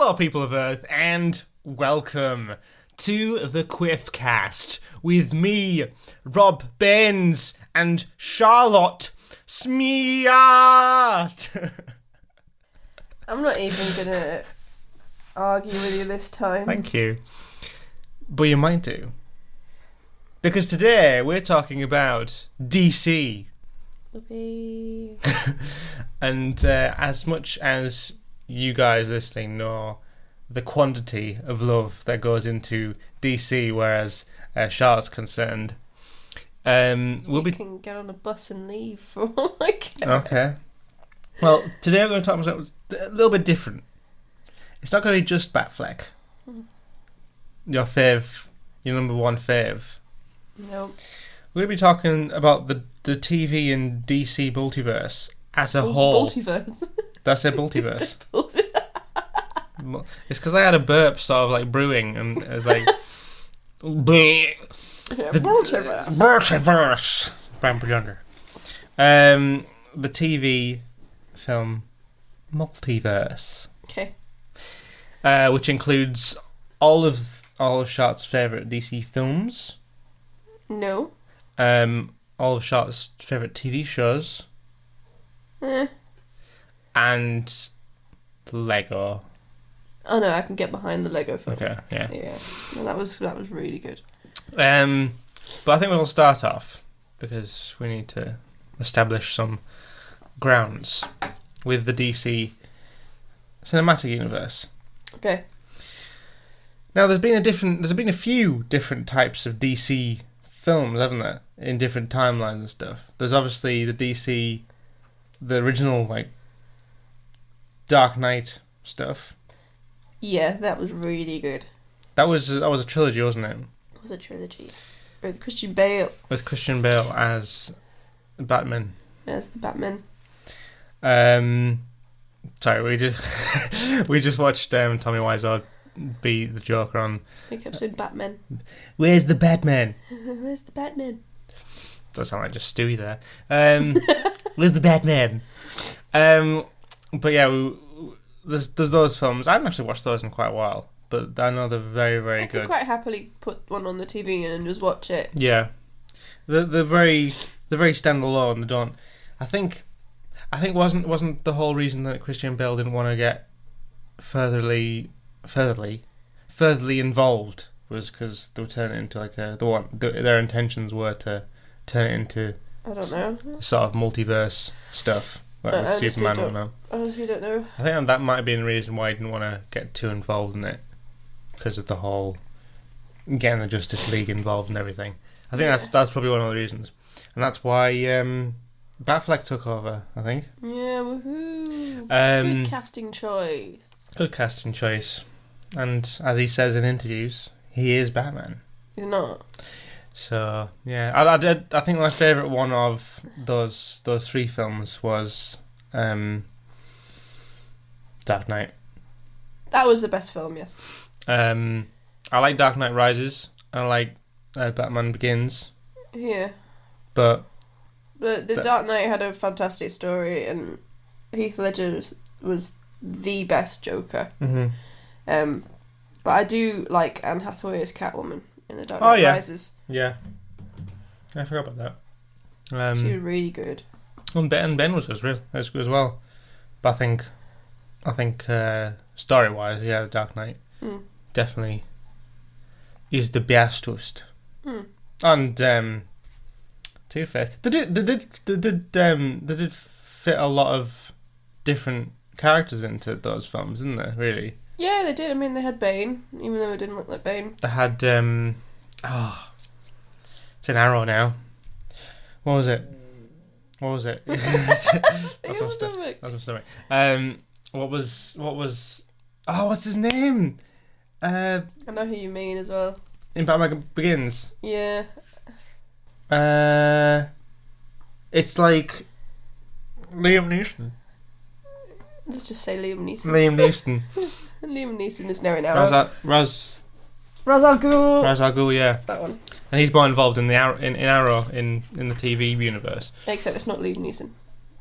Hello, people of Earth, and welcome to the Quiffcast with me, Rob Baines, and Charlotte Smeart. I'm not even gonna argue with you this time. Thank you. But you might do. Because today we're talking about DC. Whoopee. And as much as you guys listening know the quantity of love that goes into DC, whereas Charlotte's concerned, We can get on a bus and leave for all I care. Okay. Well, today we're going to talk about something a little bit different. It's not going to be just Batfleck. Your number one fave. Nope. We're going to be talking about the TV and DC Multiverse as a whole. Multiverse. Did I say Multiverse? It's because I had a burp sort of like brewing, and it was like Multiverse. Multiverse. Brown Younger. The TV film Multiverse. Okay. Which includes all of Charlotte's favourite DC films. No. All of Charlotte's favourite TV shows. And Lego. Oh no, I can get behind the Lego film. Okay, yeah. Yeah. Well, that was really good. But I think we'll start off because we need to establish some grounds with the DC cinematic universe. Okay. Now, there's been a few different types of DC films, haven't there, in different timelines and stuff. There's obviously the original like Dark Knight stuff. Yeah, that was really good. That was a trilogy, wasn't it? It was a trilogy. With Christian Bale. With Christian Bale as Batman. As the Batman. Sorry, we just watched Tommy Wiseau be the Joker on. He kept saying Batman. Where's the Batman? Where's the Batman? Does sound like just Stewie there. Where's the Batman? But yeah, there's those films. I haven't actually watched those in quite a while, but I know they're very, very good. I could quite happily put one on the TV and just watch it. Yeah, they're very standalone. They don't. I think wasn't the whole reason that Christian Bale didn't want to get furtherly involved was because they were turning it into like their intentions were to turn it into I don't know sort of multiverse stuff. Like with Superman or no. I honestly don't know. I think that might have been the reason why he didn't want to get too involved in it, because of the whole getting the Justice League involved and everything. I think that's probably one of the reasons, and that's why Batfleck took over. I think. Yeah, woohoo! Good casting choice. Good casting choice, and as he says in interviews, he is Batman. He's not. So yeah, I think my favourite one of those three films was Dark Knight. That was the best film, yes. I like Dark Knight Rises. I like Batman Begins. Yeah. But the Dark Knight had a fantastic story, and Heath Ledger was the best Joker. Mm-hmm. But I do like Anne Hathaway as Catwoman in the Dark Knight Rises. Yeah. I forgot about that. She was really good. And Ben was good as well. But I think story wise, yeah, the Dark Knight definitely is the bestest. And Two-Face. They did fit a lot of different characters into those films, didn't they? Really. Yeah, they did. I mean, they had Bane, even though it didn't look like Bane. They had it's an Arrow now. What was it? That's my stomach. What was? Oh, what's his name? I know who you mean as well. In Batman Begins. Yeah. It's like Liam Neeson. Let's just say Liam Neeson. Liam Neeson is now in Arrow. Ra's al Ghul. Ra's al Ghul, yeah. That one. And he's more involved in the Arrow in the TV universe. Except it's not Liam Neeson.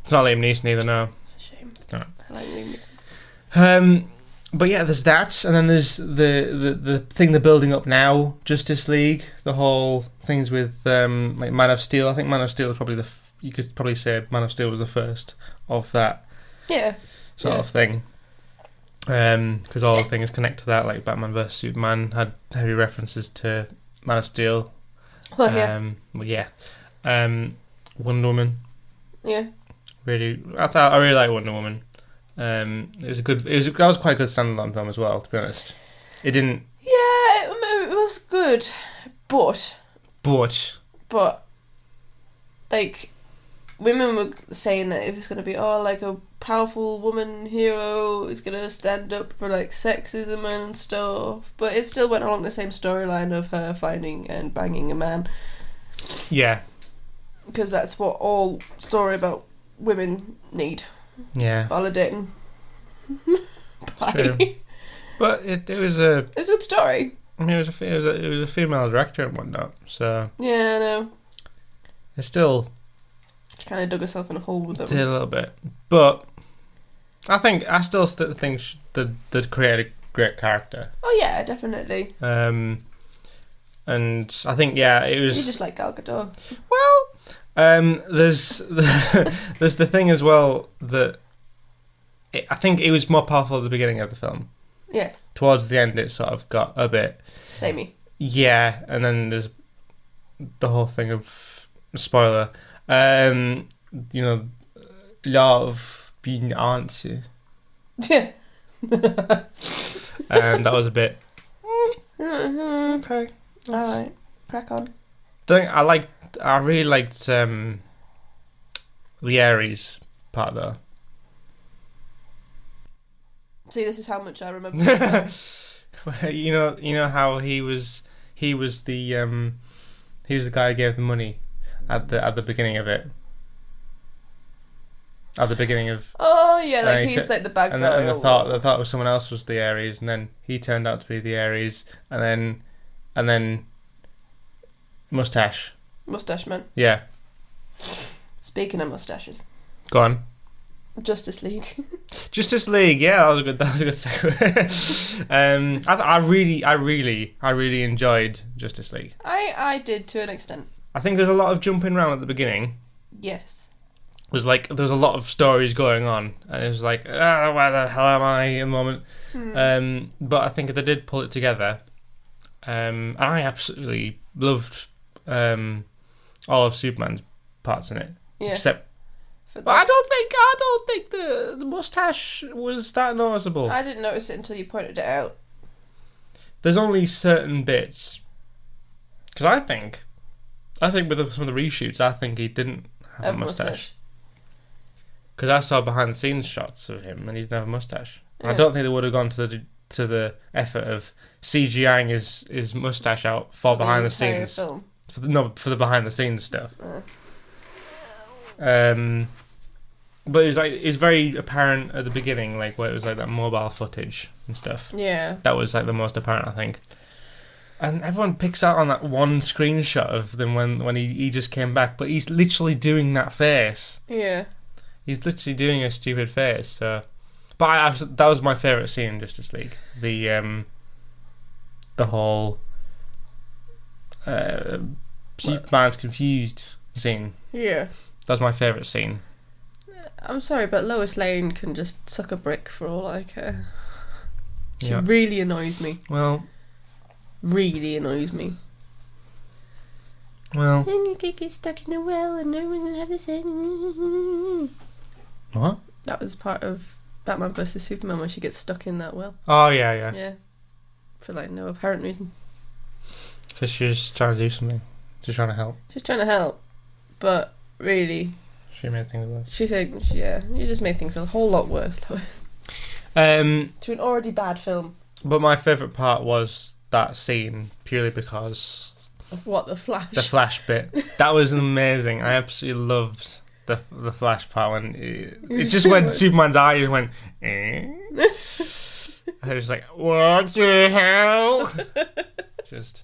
It's not Liam Neeson either, no. It's a shame. No. I like Liam Neeson. But yeah, there's that, and then there's the thing they're building up now, Justice League, the whole things with like Man of Steel. I think Man of Steel was probably you could probably say Man of Steel was the first of that sort of thing. Because all the things connect to that, like Batman vs Superman had heavy references to Man of Steel. Wonder Woman. Yeah. Really, I really like Wonder Woman. That was quite a good standalone film as well, to be honest. It didn't. Yeah, it was good, but like, women were saying that it was going to be like a powerful woman hero is going to stand up for like sexism and stuff, but it still went along the same storyline of her finding and banging a man. Yeah. Because that's what all story about women need. Yeah. Validating. It's true. But it was a good story. I mean, it was a female director and whatnot, so... Yeah, I know. It's still... She kind of dug herself in a hole with them. Did a little bit. But I still think they'd create a great character. Oh yeah, definitely. And I think, it was... You just like Gal Gadot. Well, there's the thing as well that I think it was more powerful at the beginning of the film. Yeah. Towards the end, it sort of got a bit... Samey. Yeah, and then there's the whole thing of... Spoiler. Love being answer. Yeah. That was a bit... Okay. Alright. Crack on. I really liked the Ares part though. See, this is how much I remember. you know how he was the guy who gave the money at the beginning of it. At the beginning of... Oh yeah, like he's like the bad guy. And I thought it was someone else was the Ares, and then he turned out to be the Ares, and then Mustache Man. Yeah. Speaking of mustaches. Go on. Justice League. Yeah, that was a good segue. I really enjoyed Justice League. I did to an extent. I think there's a lot of jumping around at the beginning. Yes. There was a lot of stories going on, and it was like, where the hell am I in the moment? But I think they did pull it together. And I absolutely loved all of Superman's parts in it. Yeah. Except, I don't think the mustache was that noticeable. I didn't notice it until you pointed it out. There's only certain bits, because I think with some of the reshoots, I think he didn't have a mustache. Because I saw behind the scenes shots of him, and he didn't have a mustache. Yeah. I don't think they would have gone to the effort of CGIing his mustache out for behind the scenes. Film. For the behind the scenes stuff. But it was very apparent at the beginning, like where it was like that mobile footage and stuff. Yeah. That was like the most apparent, I think. And everyone picks out on that one screenshot of them when he just came back, but he's literally doing that face. Yeah. He's literally doing a stupid face. So, but that was my favourite scene in Justice League. The whole Superman's confused scene. Yeah. That was my favourite scene. I'm sorry, but Lois Lane can just suck a brick for all I care. She really annoys me. Well... Really annoys me. Well... Then you could get stuck in a well and no one would have to say... What? That was part of Batman vs Superman when she gets stuck in that well. Oh, yeah. Yeah. For like no apparent reason. Because she's trying to do something. She's trying to help. She's trying to help. But really... She made things worse. You just made things a whole lot worse, Lois. To an already bad film. But my favourite part was that scene, purely because... Of what, the Flash? The Flash bit. That was amazing. I absolutely loved the Flash part when... It's just when Superman's eyes went... I was like, what the hell? Just...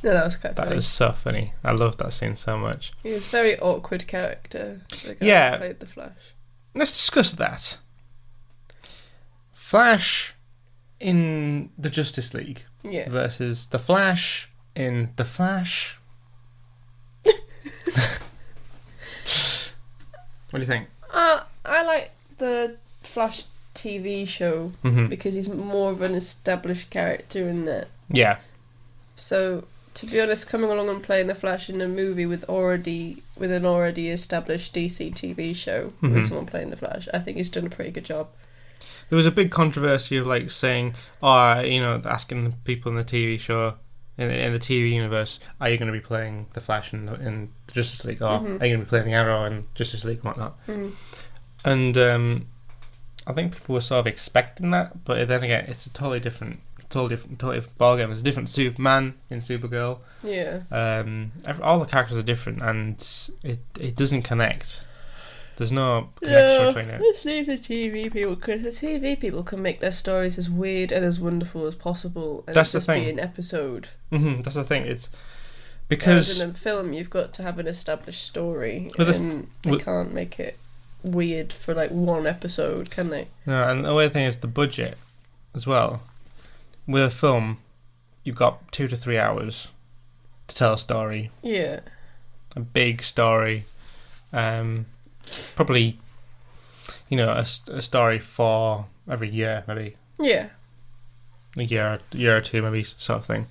No, that was quite funny. That was so funny. I loved that scene so much. He was a very awkward character. The guy who played the Flash. Let's discuss that. Flash in the Justice League versus the Flash in the Flash. What do you think? I like the Flash TV show because he's more of an established character in that. Yeah. So, to be honest, coming along and playing the Flash in a movie with an already established DC TV show with someone playing the Flash, I think he's done a pretty good job. There was a big controversy of like saying, asking people in the TV show, in the TV universe, are you going to be playing the Flash in the Justice League, or are you going to be playing the Arrow in Justice League and whatnot? And I think people were sort of expecting that, but then again, it's a totally different ballgame. There's a different Superman in Supergirl. Yeah. All the characters are different, and it doesn't connect. There's no connection between it. Let's leave the TV people, because the TV people can make their stories as weird and as wonderful as possible, and that's just the thing. be an episode. That's the thing. It's because in a film, you've got to have an established story, and they can't make it weird for like one episode, can they? No, and the other thing is the budget as well. With a film, you've got 2 to 3 hours to tell a story. Yeah. A big story. Probably, a story for every year, maybe. Yeah. A year or two, maybe, sort of thing.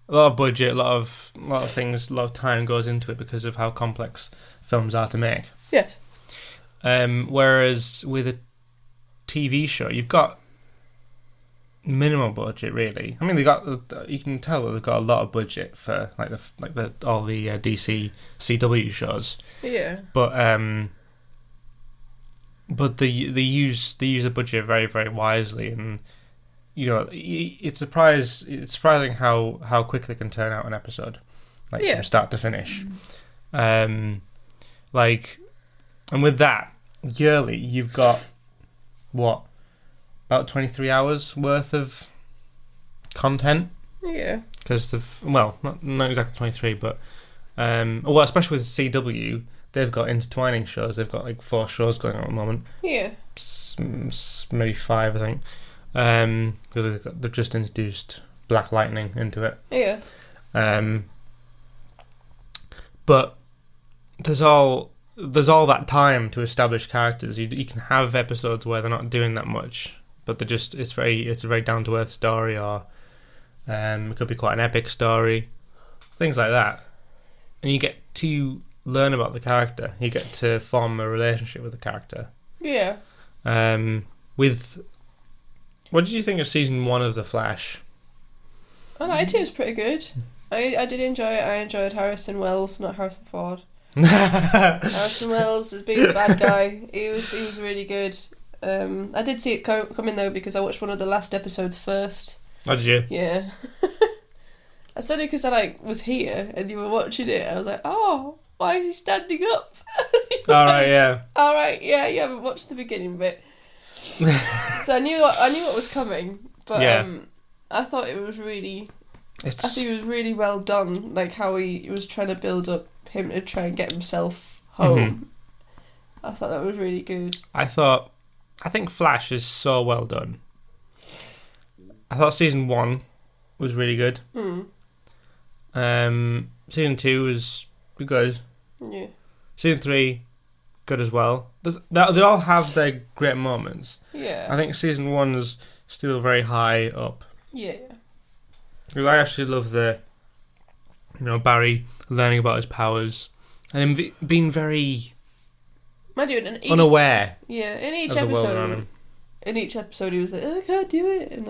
A lot of budget, a lot of things, a lot of time goes into it because of how complex films are to make. Yes. Whereas with a TV show, you've got minimal budget, really. I mean, you can tell that they've got a lot of budget for all the DC CW shows. Yeah. But they use the budget very, very wisely, and it's surprising how quick they can turn out an episode, from start to finish. And with that, yearly you've got what? About 23 hours worth of content. Yeah. Because not exactly 23, but especially with CW, they've got intertwining shows. They've got 4 shows going on at the moment. Yeah. Maybe 5, I think. Because they've just introduced Black Lightning into it. Yeah. But there's all that time to establish characters. You can have episodes where they're not doing that much, but it's a very down to earth story, or it could be quite an epic story, things like that, and you get to learn about the character. You get to form a relationship with the character. Yeah. What did you think of season 1 of The Flash? I liked it. It was pretty good. I did enjoy it. I enjoyed Harrison Wells, not Harrison Ford. Harrison Wells as being the bad guy. He was really good. I did see it coming though, because I watched one of the last episodes first. Oh, did you? Yeah. I said it because I was here and you were watching it. I was like, oh, why is he standing up? Alright, yeah. Alright, yeah. You haven't watched the beginning bit, so I knew what was coming. But I thought it was really. I think it was really well done. Like how he was trying to build up him to try and get himself home. I thought that was really good. I think Flash is so well done. I thought season 1 was really good. Season 2 was good. Yeah. Season 3, good as well. They all have their great moments. Yeah. I think season 1 is still very high up. Yeah. Because I actually love Barry learning about his powers and him being very unaware. Yeah, in each episode he was like, oh, I can't do it, and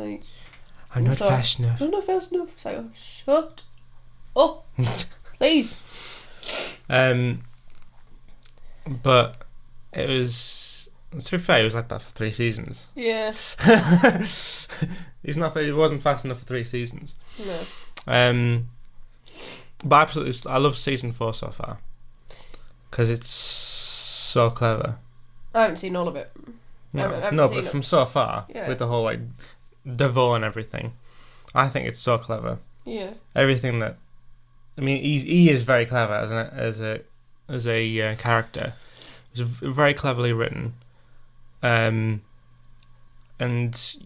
I'm not fast enough. I'm not fast enough. It's like, oh, shut up, please. But it was, to be fair, it was like that for 3 seasons. Yeah. He wasn't fast enough for 3 seasons. No. But I love season 4 so far because it's so clever. I haven't seen all of it. But from so far, with the whole Devo and everything, I think it's so clever. Yeah. Everything that, he is very clever as a character. It's very cleverly written. And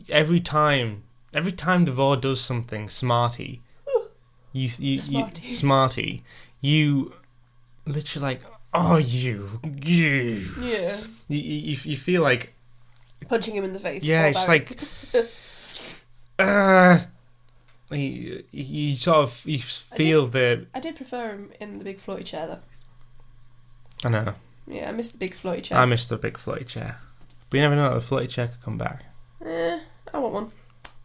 every time every time Devore does something smarty, smarty, you literally like, oh, you. Yeah. You feel like punching him in the face. Yeah, it's like. You sort of feel I did prefer him in the big floaty chair though. I know. Yeah, I missed the big floaty chair. I missed the big floaty chair. But you never know, the floaty chair could come back. I want one.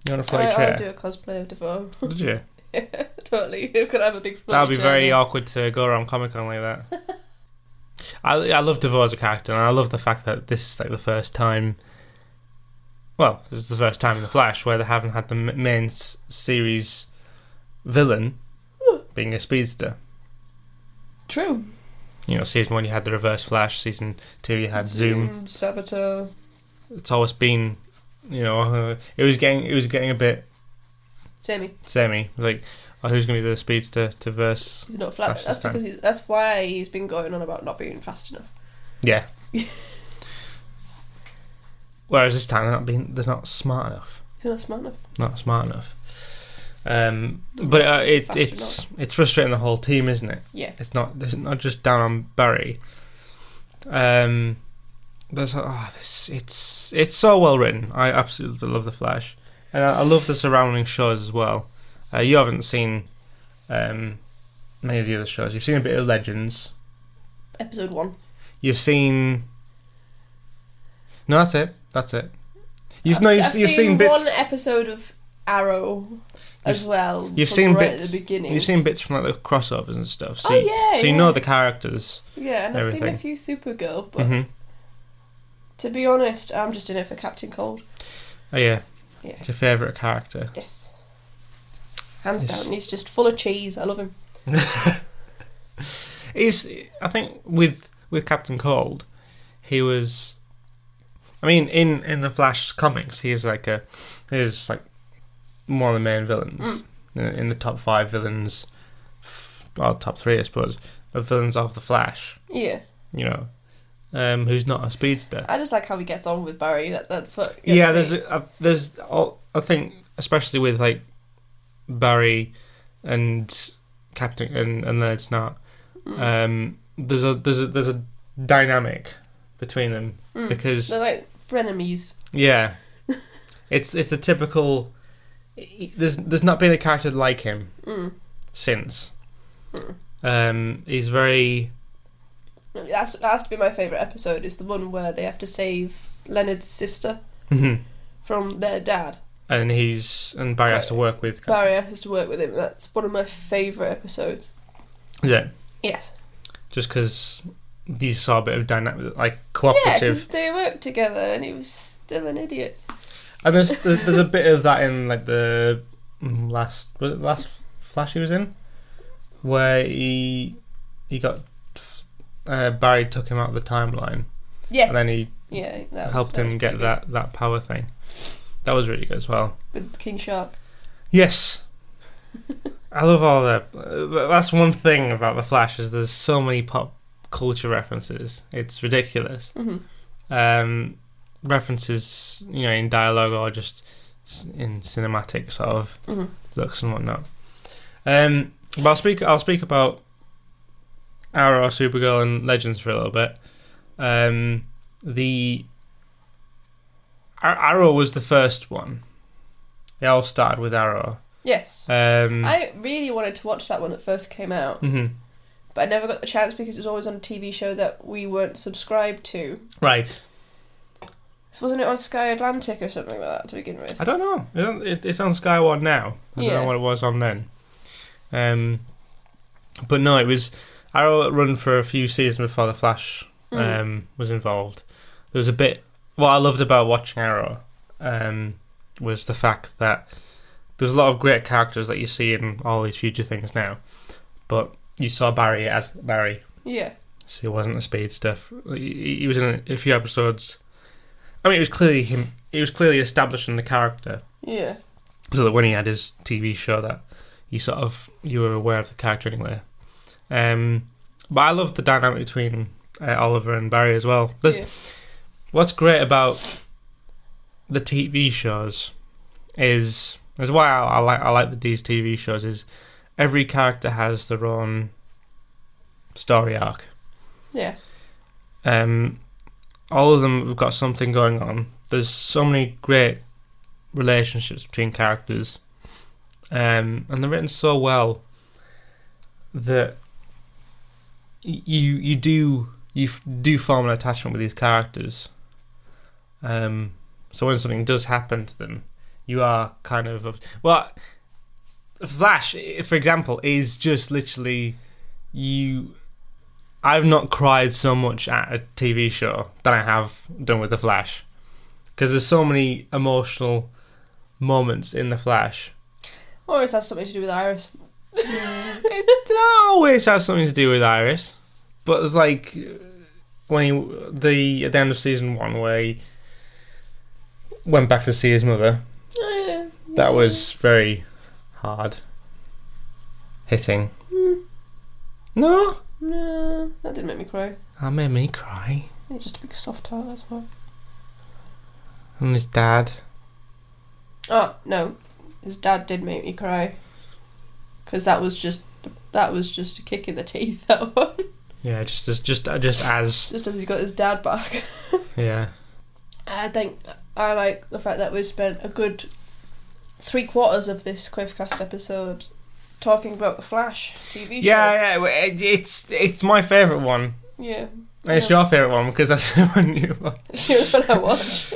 You want a floaty chair? I'll do a cosplay of Defoe. Did you? Yeah, totally. Who could have a big floaty chair? That would be very awkward to go around Comic-Con like that. I love Defoe as a character, and I love the fact that this is like the first time... Well, this is the first time in The Flash where they haven't had the main series villain being a speedster. True. You know, season 1 you had the Reverse Flash, season 2 you had Zoom. Saboteur. It's always been, you know, it was getting a bit semi. Like, oh, who's going to be the speedster to verse? He's not Flash. That's because that's why he's been going on about not being fast enough. Yeah. Whereas this time they're not smart enough. They're not smart enough. Not smart enough. But it's frustrating the whole team, isn't it? Yeah. It's not just down on Barry. It's so well written. I absolutely love The Flash, and I love the surrounding shows as well. You haven't seen many of the other shows. You've seen a bit of Legends. Episode 1. You've seen. No, that's it. I've seen bits. One episode of Arrow as well. You've seen right bits at the beginning. You've seen bits from like the crossovers and stuff. So so you know the characters. Yeah, and I've everything. seen a few Supergirl, but to be honest, I'm just in it for Captain Cold. Oh yeah. It's your favourite character. Yes. Hands down, he's just full of cheese. I love him. I think with Captain Cold, he was. I mean, in the Flash comics, he's like one of the main villains in the top 5 villains, well, top 3, I suppose, of villains of the Flash. Yeah. You know, who's not a speedster. I just like how he gets on with Barry. That's what. Yeah, there's I think especially with like Barry and Captain and then it's not. There's a dynamic between them because they're like frenemies. Yeah, it's the typical. There's not been a character like him since. He's very. That has to be my favourite episode. Is the one where they have to save Leonard's sister from their dad, and Barry has to work with. Barry has to work with him. That's one of my favourite episodes. Is it? Yes. Just because you saw a bit of dynamic, like cooperative. Yeah, they worked together, and he was still an idiot. And there's a bit of that in like the last Flash he was in, where he got Barry took him out of the timeline. Yes. And then he helped him get good. that power thing. That was really good as well. With King Shark. Yes. I love all that. That's one thing about the Flash is there's so many pop culture references. It's ridiculous. References, you know, in dialogue or just in cinematic sort of looks and whatnot. But I'll speak about Arrow, Supergirl, and Legends for a little bit. The Arrow was the first one. They all started with Arrow. Yes. I really wanted to watch that when it first came out. But I never got the chance because it was always on a TV show that we weren't subscribed to. Right. So wasn't it on Sky Atlantic or something like that to begin with? I don't know. It's on Sky One now. I don't know what it was on then. But no, it was Arrow run for a few seasons before the Flash was involved. There was a bit. What I loved about watching Arrow was the fact that there's a lot of great characters that you see in all these future things now, but you saw Barry as Barry. Yeah. So he wasn't a speedster. He was in a few episodes. I mean, it was clearly him. It was clearly establishing the character. Yeah. So that when he had his TV show, that you were aware of the character anyway. But I love the dynamic between Oliver and Barry as well. What's great about the TV shows is That's why I like these TV shows. Is every character has their own story arc. Yeah. All of them have got something going on. There's so many great relationships between characters, and they're written so well that you do form an attachment with these characters. So when something does happen to them, you are kind of Flash, for example, is just literally you. I've not cried so much at a TV show than I have done with The Flash, because there's so many emotional moments in The Flash. Always has something to do with Iris. It always has something to do with Iris, but there's like when at the end of season 1 where he went back to see his mother. Oh, yeah. That was very hard hitting. No, that didn't make me cry. that made me cry. You're just a big soft heart, that's why. And his dad. Oh no, his dad did make me cry. Because that was just a kick in the teeth. That one. Yeah, just as He's got his dad back. Yeah. I think I like the fact that we've spent a good 3/4 of this Quiffcast episode talking about the Flash TV show. Yeah. It's my favourite one. Yeah. And it's your favourite one because that's the one you watch. It's what I watch.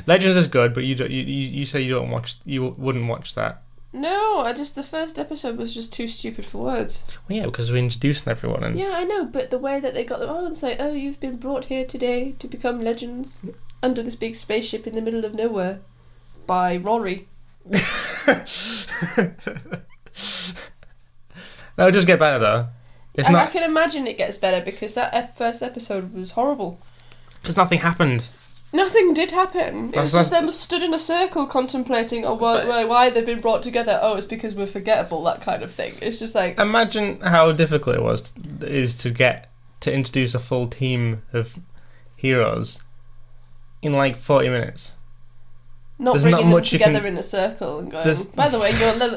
Legends is good, but you say you wouldn't watch that. No, the first episode was just too stupid for words. Well, yeah, because we're introducing everyone. And yeah, I know, but the way that they got them, it's like, you've been brought here today to become legends under this big spaceship in the middle of nowhere by Rory. That'll just get better though. I can imagine it gets better because that first episode was horrible. Because nothing happened. Nothing did happen. It was just them stood in a circle contemplating why they've been brought together. Oh, it's because we're forgettable, that kind of thing. It's just like... Imagine how difficult it is to introduce a full team of heroes in like 40 minutes. Not bringing them together in a circle and going, by the way,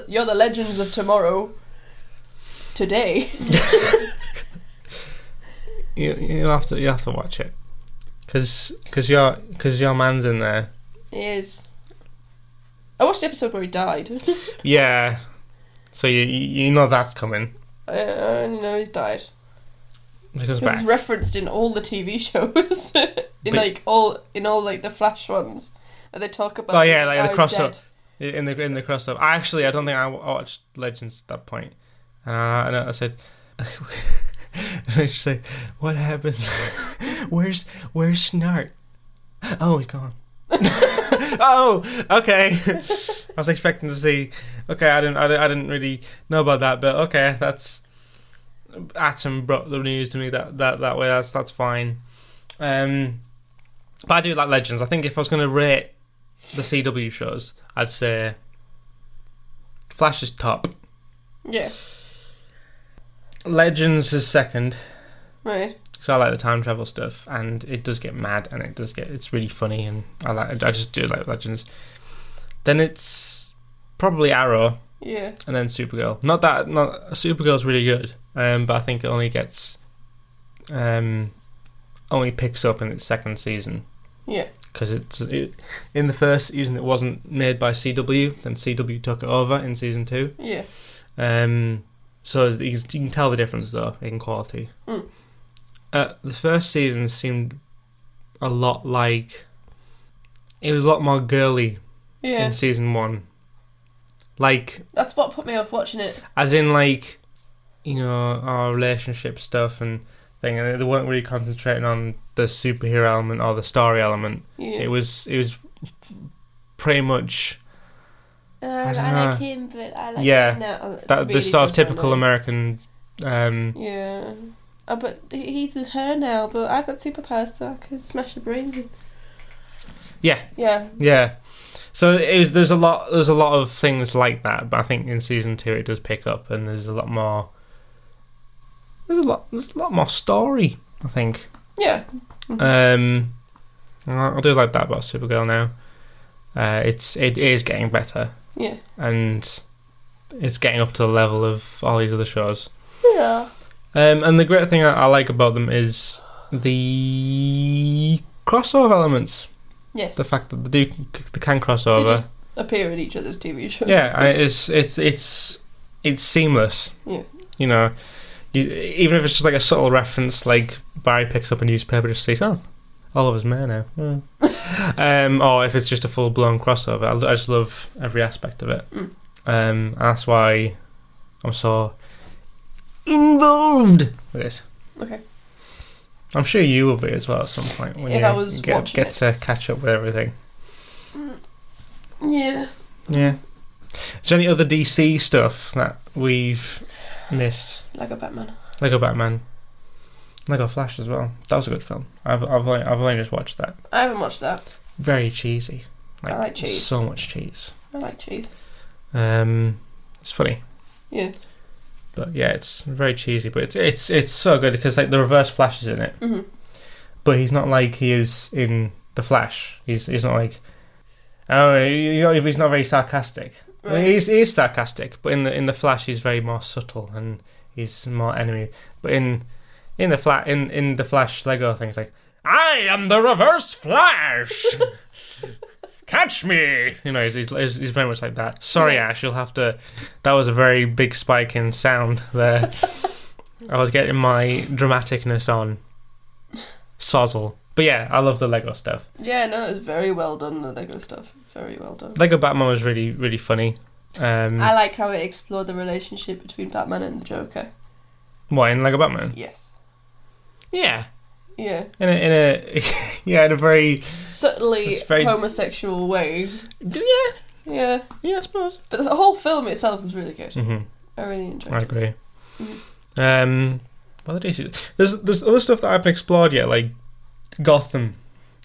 you're the legends of tomorrow. Today. you have to watch it. Because your man's in there. He is. I watched the episode where he died. Yeah. So you know that's coming. I know he's died. Because it's referenced in all the TV shows. in all the Flash ones. And they talk about the crossover. In the crossover. I don't think I watched Legends at that point. And I said I should say, what happened? Where's Snart? Oh, he's gone. Oh, okay. I was expecting to see. Okay, I didn't really know about that, but okay, that's Atom brought the news to me that way. That's fine. But I do like Legends. I think if I was going to rate the CW shows, I'd say Flash is top. Yeah. Legends is second. Right. So I like the time travel stuff, and it does get mad, and it's really funny, and I just do like Legends. Then it's probably Arrow. Yeah. And then Supergirl. Not Supergirl's really good, but I think it only gets only picks up in its second season. Yeah. Because in the first season it wasn't made by CW, then CW took it over in season 2. Yeah. So you can tell the difference though in quality. Mm. The first season seemed a lot like it was a lot more girly in season 1. Like that's what put me off watching it. As in like, our relationship stuff and thing, and they weren't really concentrating on the superhero element or the story element. Yeah. It was pretty much. I like him, but I like him. No, the sort of typical American. Yeah. Oh, but he's with her now, but I've got superpowers, so I can smash her brains in. Yeah. Yeah. Yeah. So there's a lot of things like that, but I think in season 2 it does pick up, and there's a lot more. There's a lot more story, I think. Yeah. I do like that about Supergirl now. it is getting better. Yeah. And it's getting up to the level of all these other shows. Yeah. And the great thing I like about them is the crossover elements. Yes. The fact that they can cross over. They just appear in each other's TV shows. Yeah, and it's seamless. Yeah. You know, even if it's just like a subtle reference, like Barry picks up a newspaper, just says, "Oh, Oliver's mayor now." Or if it's just a full blown crossover, I just love every aspect of it. And that's why I'm so involved with it. Okay. I'm sure you will be as well at some point when if you I was get it. to catch up with everything. Yeah. Yeah. Is there any other DC stuff that we've missed? Lego Batman. Lego Flash as well. That was a good film. I've only just watched that. I haven't watched that. Very cheesy. I like cheese. So much cheese. I like cheese. It's funny. Yeah. But yeah, it's very cheesy, but it's so good because like the Reverse Flash is in it. Mm-hmm. But he's not like he is in the Flash. He's not like he's not very sarcastic. Right. Well, he is sarcastic, but in the Flash he's very more subtle and he's more enemy. But in the Flash Lego thing, it's like, I am the Reverse Flash. Catch me! You know, he's very much like that. Sorry, Ash, you'll have to... That was a very big spike in sound there. I was getting my dramaticness on. Sozzle. But yeah, I love the Lego stuff. Yeah, no, it was very well done, the Lego stuff. Very well done. Lego Batman was really, really funny. I like how it explored the relationship between Batman and the Joker. What, in Lego Batman? Yes. Yeah. Yeah. In a very... subtly homosexual way. Yeah. Yeah. Yeah, I suppose. But the whole film itself was really good. Mm-hmm. I really enjoyed it. I agree. Mm-hmm. What did you see? There's other stuff that I haven't explored yet, like Gotham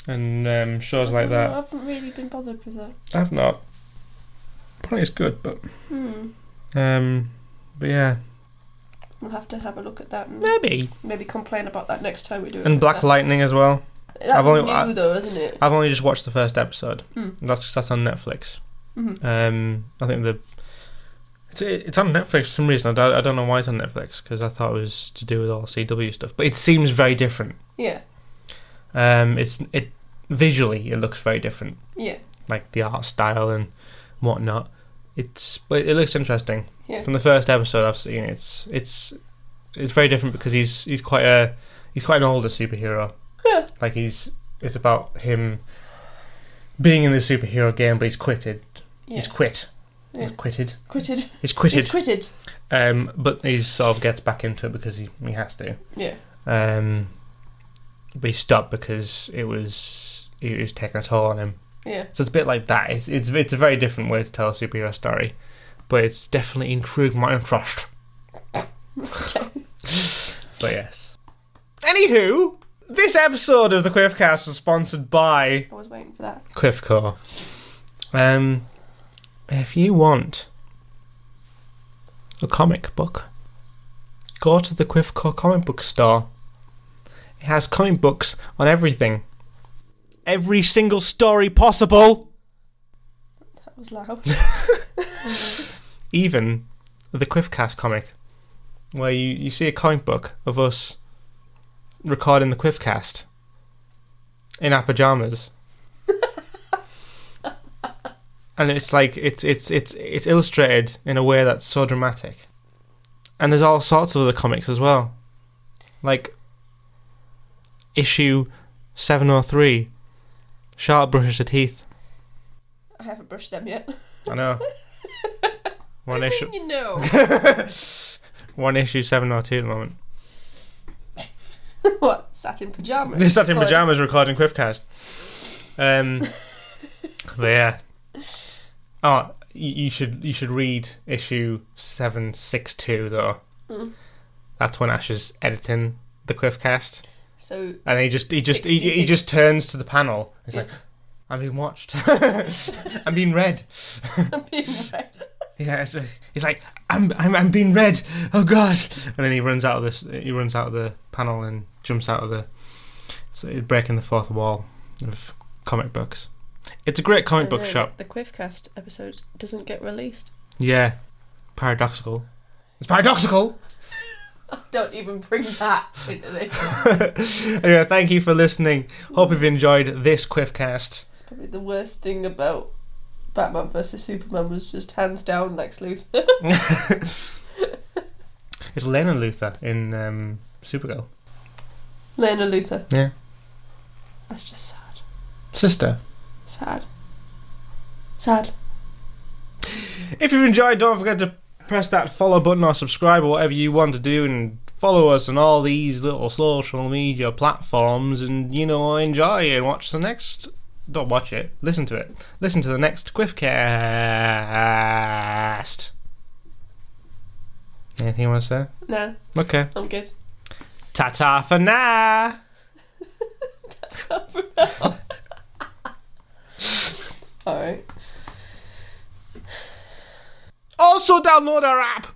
and shows like that. I haven't really been bothered with that. I've not. Probably it's good, but but yeah. We'll have to have a look at that and maybe complain about that next time we do it. And Black Lightning as well. That's new though, isn't it? I've only just watched the first episode. That's on Netflix. Mm-hmm. I think it's on Netflix for some reason. I don't know why it's on Netflix because I thought it was to do with all CW stuff, but it seems very different. Yeah. It visually it looks very different. Yeah. Like the art style and whatnot. But it looks interesting. Yeah. From the first episode I've seen, it's very different because he's quite an older superhero. Yeah. Like it's about him being in the superhero game, but he's quitted. Yeah. He's quit. Yeah. He's quitted. He's quitted. But he sort of gets back into it because he has to. Yeah. But he stopped because it was taking a toll on him. Yeah. So it's a bit like that. It's a very different way to tell a superhero story, but it's definitely intrigued my interest. Okay. But yes. Anywho, this episode of the Quiffcast is sponsored by... I was waiting for that. Quiffco. If you want a comic book, go to the Quiffco comic book store. It has comic books on everything. Every single story possible. That was loud. Even the Quiffcast comic, where you see a comic book of us recording the Quiffcast in our pajamas. And it's like it's illustrated in a way that's so dramatic. And there's all sorts of other comics as well. Like issue 703, Charlotte brushes her teeth. I haven't brushed them yet. I know. One issue. You know. One issue 702 at the moment. What? Sat in pajamas. Just sat in pajamas recording Quiffcast. But yeah. Oh, you should read issue 762 though. That's when Ash is editing the Quiffcast. So. And he just turns to the panel. He's like, I'm being watched. I'm being read. I'm being read. Yeah, he's like, I'm being read. Oh god! And then he runs out of the panel and jumps out of the. So he's breaking the fourth wall of comic books. It's a great comic And book then shop. The Quiffcast episode doesn't get released. Yeah. Paradoxical. It's paradoxical! Don't even bring that into this. Anyway, thank you for listening. Hope you've enjoyed this Quiffcast. It's probably the worst thing about Batman vs Superman was just hands down Lex Luthor. It's Lena Luthor in Supergirl. Lena Luthor. Yeah. That's just sad. Sister. Sad. Sad. If you've enjoyed, don't forget to press that follow button or subscribe or whatever you want to do, and follow us on all these little social media platforms, and enjoy it and watch the next. Don't watch it, listen to it. Listen to the next Quiffcast. Anything you want to say? No. Okay. I'm good. Ta-ta for now. Ta-ta for now. Alright. Also download our app.